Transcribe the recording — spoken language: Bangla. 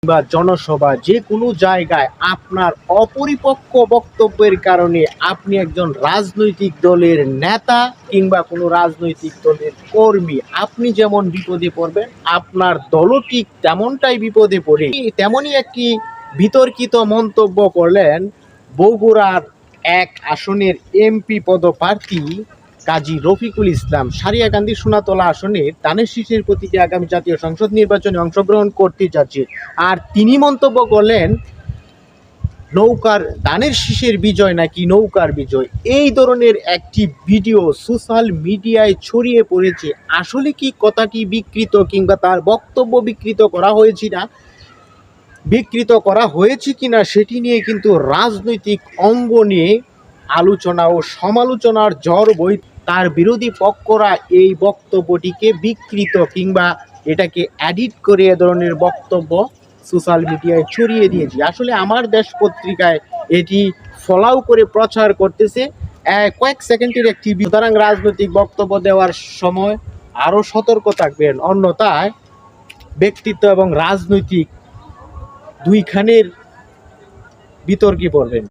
বা জনসভা যে কোনো জায়গায় আপনার অপরিপক্ক বক্তব্যের কারণে আপনি একজন রাজনৈতিক দলের নেতা কিংবা কোনো রাজনৈতিক দলের কর্মী, আপনি যেমন বিপদে পড়বেন আপনার দলও ঠিক তেমনটাই বিপদে পড়ে। তেমনই একটি বিতর্কিত মন্তব্য করলেন বগুড়ার এক আসনের এমপি পদপ্রার্থী কাজী রফিকুল ইসলাম। সারিয়াকান্দি সোনাতলা আসনের ধানের শীষের প্রতীকে আগামী জাতীয় সংসদ নির্বাচনে অংশগ্রহণ করতে যাচ্ছে। আর তিনি মন্তব্য করলেন নৌকার ধানের শীষের বিজয় নাকি নৌকার বিজয়। এই ধরনের একটি ভিডিও সোশ্যাল মিডিয়ায় ছড়িয়ে পড়েছে। আসলে কি কথাটি বিকৃত কিংবা তার বক্তব্য বিকৃত করা হয়েছে কিনা সেটি নিয়ে কিন্তু রাজনৈতিক অঙ্গনে আলোচনা ও সমালোচনার ঝড় বই। তার বিরোধী পক্ষরা এই বক্তব্যটিকে বিকৃত কিংবা এটাকে এডিট করে এ ধরনের বক্তব্য সোশ্যাল মিডিয়ায় ছড়িয়ে দিয়েছে। আসলে আমার দেশ পত্রিকায় এটি ফলাও করে প্রচার করতেছে কয়েক সেকেন্ডের একটি। সুতরাং রাজনৈতিক বক্তব্য দেওয়ার সময় আরও সতর্ক থাকবেন, অন্যথায় ব্যক্তিত্ব এবং রাজনৈতিক দুইখানের বিতর্কে পড়বেন।